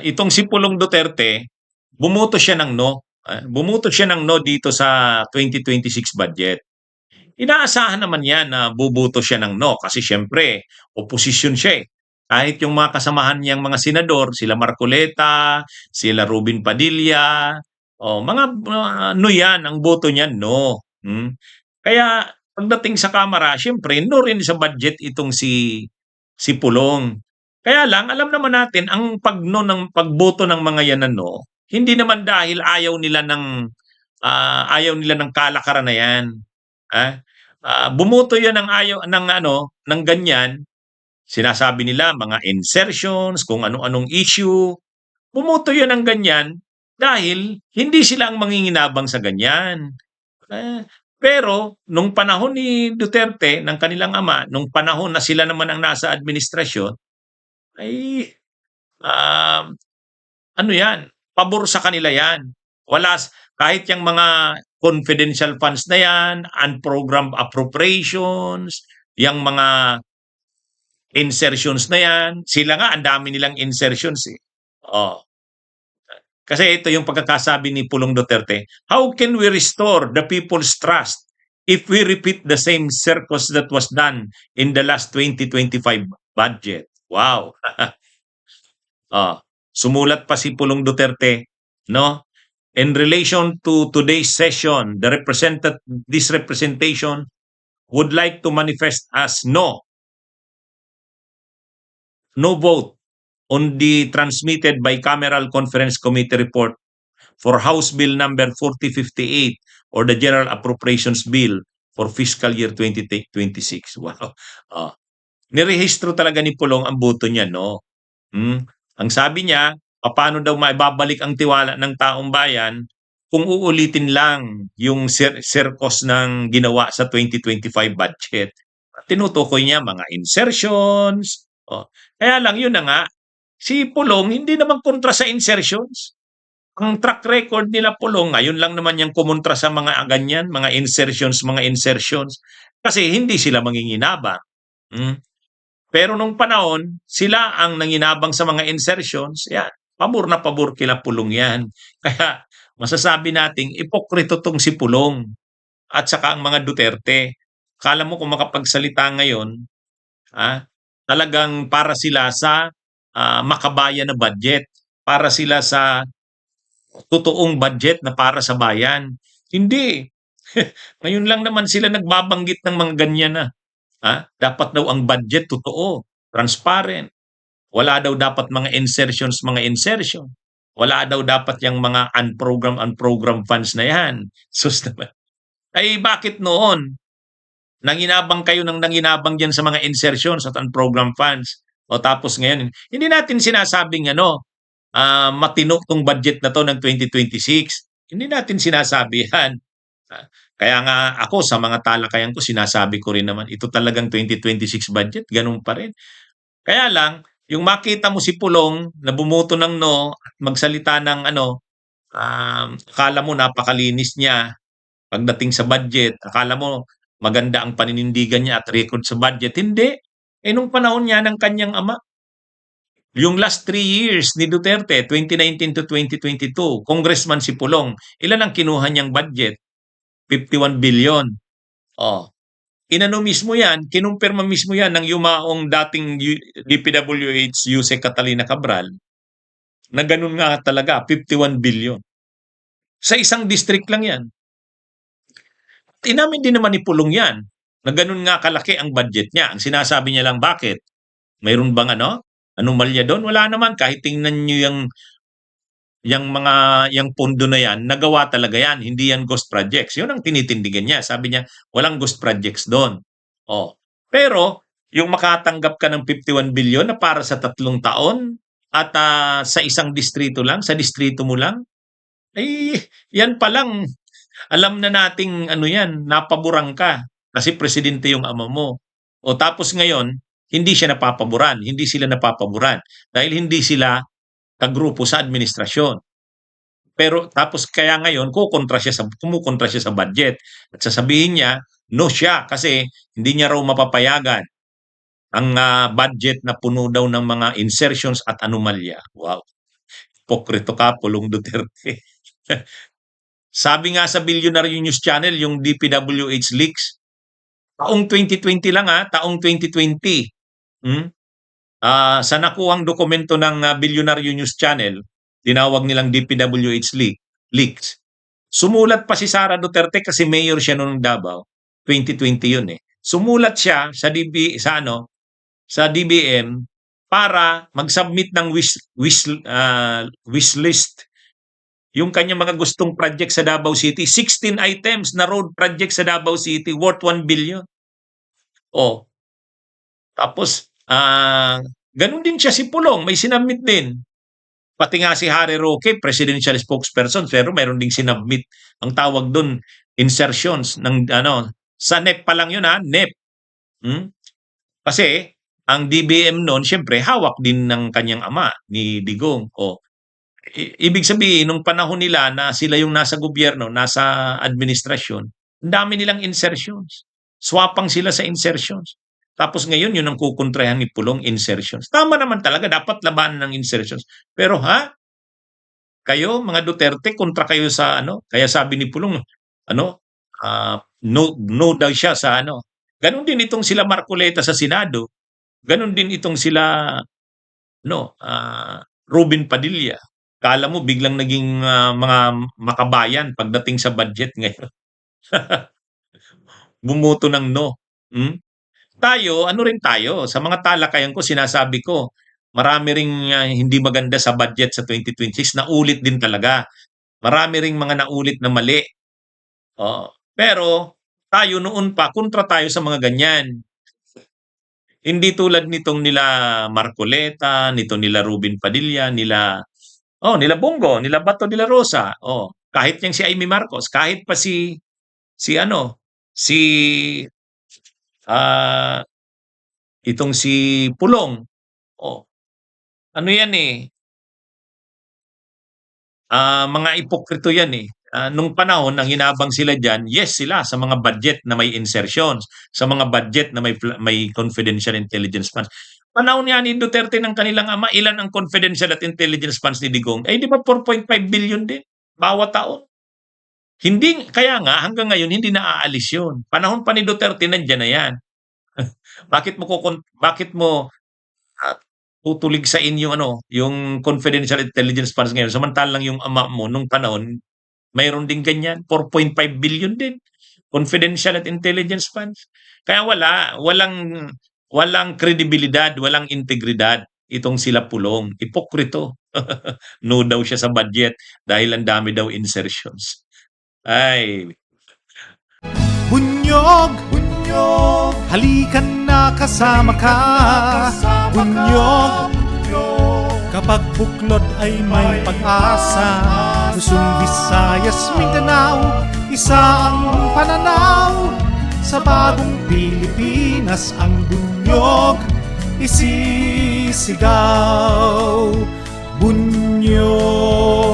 itong si Pulong Duterte, bumoto siya ng no. Bumoto siya ng no dito sa 2026 budget. Inaasahan naman yan na buboto siya ng no kasi siyempre, oposisyon siya eh. Kahit yung mga kasamahan niyang mga senador, sila Marcoleta, sila Rubin Padilla, mga no yan, ang boto niyan no. Kaya pagdating sa Kamara, siyempre no rin sa budget itong si Pulong. Kaya lang, alam naman natin, ang pagno ng pagboto ng mga yan na no, hindi naman dahil ayaw nila ng kalakaran na yan. Ah, bumoto yan ng ayaw ng ano, ng ganyan. Sinasabi nila mga insertions, kung ano-anong issue. Bumoto yan ng ganyan dahil hindi sila ang manginginabang sa ganyan. Pero nung panahon ni Duterte, ng kanilang ama, nung panahon na sila naman ang nasa administrasyon, ay um, ano yan, pabor sa kanila yan. Kahit yung mga confidential funds na yan, unprogrammed appropriations, yung mga insertions na yan, sila nga, ang dami nilang insertions eh. Oh. Kasi ito yung pagkakasabi ni Pulong Duterte, how can we restore the people's trust if we repeat the same circus that was done in the last 2025 budget? Wow. Sumulat pa si Pulong Duterte, no? In relation to today's session, this representation would like to manifest as no vote on the transmitted bicameral conference committee report for House Bill number 4058 or the General Appropriations Bill for fiscal year 2026. Wow. Nirehistro talaga ni Pulong ang boto niya, no? Ang sabi niya, paano daw maibabalik ang tiwala ng taong bayan kung uulitin lang yung circus ng ginawa sa 2025 budget. Tinutukoy niya mga insertions. Kaya lang yun na nga, si Pulong hindi naman kontra sa insertions. Ang track record nila Pulong, ngayon lang naman yung kumontra sa mga ganyan, mga insertions. Kasi hindi sila manginginabang. Pero nung panahon, sila ang nanginabang sa mga insertions, yan, pabor na pabor kila Pulong yan. Kaya masasabi nating ipokrito tong si Pulong at saka ang mga Duterte. Kala mo kung makapagsalita ngayon, talagang para sila sa makabayan na budget, para sila sa totoong budget na para sa bayan. Hindi. Ngayon lang naman sila nagbabanggit ng mga ganyan na. Dapat daw ang budget totoo, transparent. Wala daw dapat mga insertions. Wala daw dapat yung mga unprogrammed funds na yan. Sus naman. Ay bakit noon? Nanginabang kayo ng nanginabang dyan sa mga insertions at unprogrammed funds. O tapos ngayon, hindi natin sinasabing matino tong budget na to ng 2026. Hindi natin sinasabi yan. Kaya nga ako sa mga talakayan ko, sinasabi ko rin naman, ito talagang 2026 budget, ganun pa rin. Kaya lang, yung makita mo si Pulong na bumoto ng no, magsalita ng akala mo napakalinis niya pagdating sa budget, akala mo maganda ang paninindigan niya at record sa budget. Hindi. Nung panahon niya ng kanyang ama, yung last 3 years ni Duterte, 2019 to 2022, congressman si Pulong, ilan ang kinuha niyang budget? 51 billion. Inano mismo yan, kinumpirma mismo yan ng yumaong dating DPWH Yuse Catalina Cabral na ganun nga talaga, 51 billion. Sa isang district lang yan. Inamin din naman ni Pulong yan na ganun nga kalaki ang budget niya. Ang sinasabi niya lang, bakit? Mayroon bang anomalya doon? Wala naman. Kahit tingnan nyo yung pondo na yan, nagawa talaga yan, hindi yan ghost projects. Yun ang tinitindigan niya. Sabi niya, walang ghost projects doon. Pero, yung makatanggap ka ng 51 billion na para sa 3 taon at sa isang distrito lang, sa distrito mo lang, ay, yan pa lang, alam na nating yan, napaborang ka kasi presidente yung ama mo. Tapos ngayon, hindi sila napapaboran dahil hindi sila kagrupo sa administrasyon. Pero tapos kaya ngayon kumukontra siya sa budget at sasabihin niya no siya kasi hindi niya raw mapapayagan ang budget na puno daw ng mga insertions at anomalya. Wow. Ipokrito ka, Pulong Duterte. Sabi nga sa Billionaire News Channel, yung DPWH leaks, taong 2020 lang taong 2020. Sa nakuhang dokumento ng Billionaire News Channel, tinawag nilang DPWH leaks. Sumulat pa si Sara Duterte kasi mayor siya noong Davao. 2020 yun eh. Sumulat siya sa DBM para mag-submit ng wish list yung kanyang mga gustong project sa Davao City. 16 items na road project sa Davao City worth 1 billion. Tapos, ganun din siya si Pulong, may sinabmit din. Pati nga si Harry Roque, presidential spokesperson, pero meron ding sinabmit. Ang tawag doon, insertions ng sa NEP pa lang yun NEP. Kasi ang DBM noon, syempre, hawak din ng kanyang ama, ni Digong. Ibig sabihin, nung panahon nila na sila yung nasa gobyerno, nasa administrasyon, ang dami nilang insertions. Swapang sila sa insertions. Tapos ngayon, yun ang kukontrahan ni Pulong, insertions. Tama naman talaga, dapat labanan ng insertions. Pero kayo, mga Duterte, kontra kayo sa kaya sabi ni Pulong, no daw siya sa Ganon din itong sila Marcoleta sa Senado. Ganon din itong sila Robin Padilla. Kala mo biglang naging mga makabayan pagdating sa budget ngayon. Bumuto ng no. Tayo, rin tayo, sa mga talakayan ko, sinasabi ko, marami ring hindi maganda sa budget sa 2026, naulit din talaga. Marami ring mga naulit na mali. Pero tayo noon pa, kontra tayo sa mga ganyan. Hindi tulad nitong nila Marcoleta, nito nila Robin Padilla, nila Bongo, nila Bato de la Rosa. Kahit yung si Amy Marcos, kahit pa si itong si Pulong. Ano yan mga ipokrito yan nung panahon nang hinabang sila dyan, yes sila sa mga budget na may insertions, sa mga budget na may confidential intelligence funds. Panahon nga ni Duterte ng kanilang ama, ilan ang confidential at intelligence funds ni Digong? Di ba 4.5 billion din bawat taon? Hindi, kaya nga hanggang ngayon hindi naaalis yun. Panahon pa ni Duterte nandiyan na yan. Bakit mo tutulig sa inyo yung confidential intelligence funds ngayon, samantalang yung ama mo nung panahon mayroon din ganyan, 4.5 billion din confidential at intelligence funds. Kaya walang kredibilidad, walang integridad itong sila Pulong. Ipokrito. No daw siya sa budget dahil ang dami daw insertions. Bunyog, halikan na kasama ka. Bunyog, kapag buklod ay may pag-asa. Luzon, Visayas, Mindanao, isa ang pananaw. Sa bagong Pilipinas ang bunyog isisigaw. Bunyog.